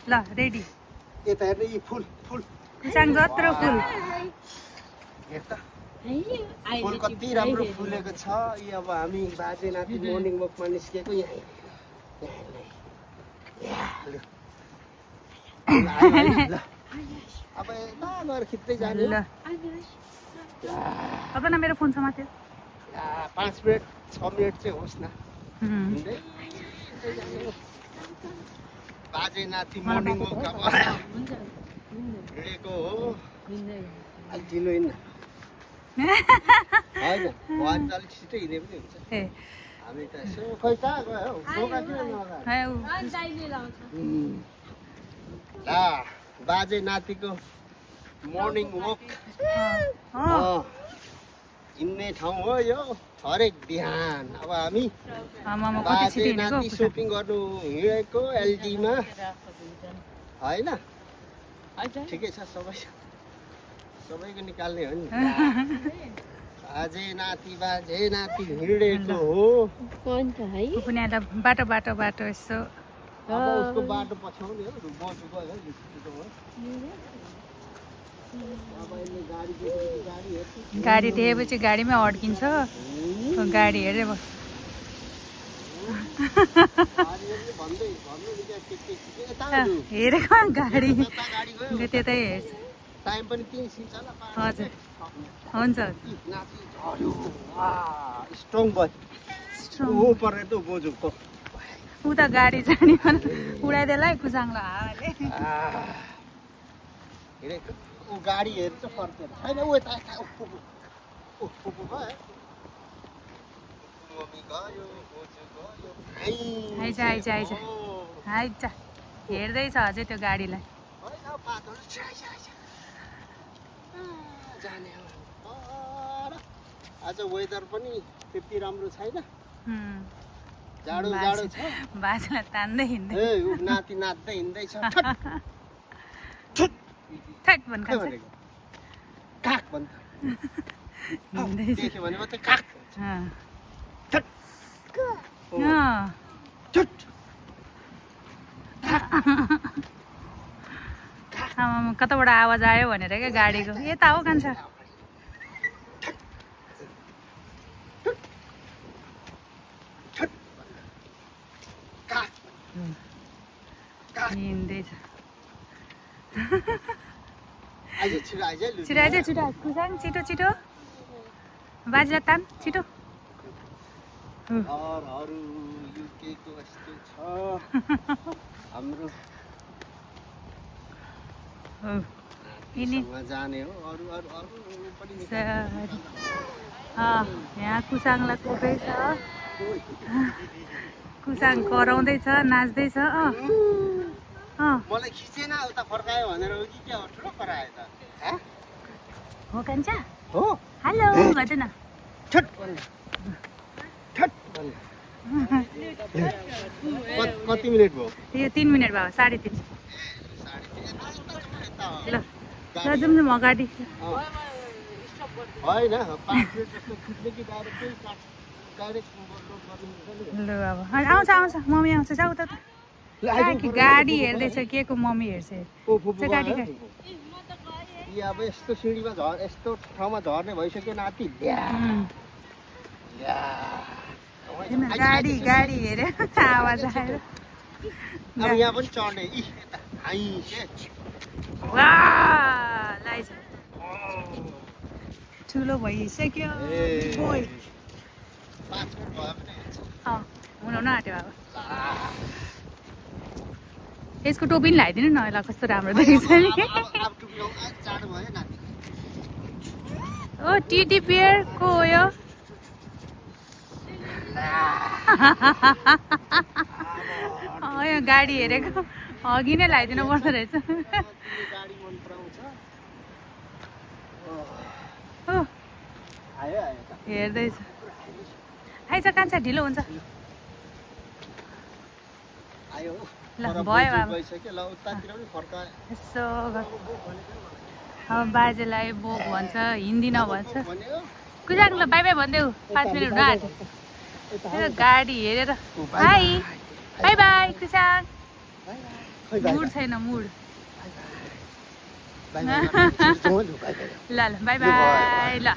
ल रेडी यता हेर्नु यी फुल फुल कुसाङ जत्रो फुल हेर त फुल कति राम्रो फुलेको छ। यी अब हामी बाजे नाति मर्निङ वकमा निस्केको यहाँ अब यता गएर खिच्दै जाने। ल अब न मेरो फोन समात्यो 5 मिनट 6 मिनट चाहिँ होस् न। बाजे नाति मर्निङ वक अब हिँडेको हो। अलिक ढिलो हिँड्न होइन भएन त अलिक छिटो हिँडे पनि हुन्छ। हामी त यसो खोइ कहाँ गयो हौ बोका किन नगयो। बाजे नातिको मर्निङ वक हिँड्ने ठाउँ हो यो हरेक बिहान। अब हामी बाजे नाति सपिङ गर्नु हिँडेको एलडीमा होइन। ठिकै छ सबैको निकाल्ने हो नि। बाजे नाति हिँडेको हो पनि अहिले बाटो यसो अब उसको बाटो पछ्याउने हो। बोजू गयो गाडी देखेपछि गाडीमै अड्किन्छ। गाडी हेरेर हेरेको गाडी त्यतै हेर्छ। टाइम पनि 3 सिन्छ ल। हजुर हुन्छ स्ट्रङ भयो ऊ पर्ने त बोजूको उता गाडी जाने उडाइदेला है कुसाङलाई हावाले। हेरेको ऊ गाडी हेर्छ फर्केर छैन ऊ यता आइज हेर्दैछ अझै त्यो गाडीलाई। आज वेदर पनि त्यति राम्रो छैन। जाडो छ। बाजेलाई तान्दै हिँड्दै नाति नाच्दै हिँड्दैछ। ठ्याक भन्छ काक भन्छ देख्यो भने मात्रै काक कताबाट आवाज आयो भनेर क्या गाडीको यता हो कान्छ। हिँड्दैछ छिटो कुसाङ छिटो बाजेलाई तान छिटो। हाम्रो यहाँ कुसाङलाई कोपेछ। कुसाङ कराउँदैछ नाच्दैछ। मलाई खिचेन उता फर्कायो भनेर हो कि क्या हो ठुलो करायो त हो कान्छा हो। हेलो गर्दैन कति मिनट भयो यो 3 मिनट भयो 3:30 ल जाउँ अगाडि होइन 5 मिनट जस्तो खिच्ने कि डाइरेक्ट ल अब आउँछ मम्मी आउँछ जाऊ त गाडी हेर्दैछ के को मम्मी हेर्छ गाडी अब यस्तो सिँढीमा यस्तो ठाउँमा झर्ने भइसक्यो नाति। गाडी हेरे आवाज आयो। अब यहाँ पनि चढ्ने ठुलो भइसक्यो। हुन आँट्यो अब यसको टोपी पनि लगाइदिनु न ल कस्तो राम्रो देखिन्छ नि। ओ टिडी बियर को हो यो यो गाडी हेरेको अघि नै लगाइदिनु पर्दो रहेछ। हेर्दैछ आइज कान्छ ढिलो हुन्छ। ल भयो अब यसो अब बाजेलाई बोक भन्छ हिन्दी नभन्छ। कुसाङ ल बाई बाई भन्देऊ 5 मिनट हुन आँट्यो। गाडी हेरेर by by by Kusang mood छैन मुड बाई बाई ल बाई बाई ल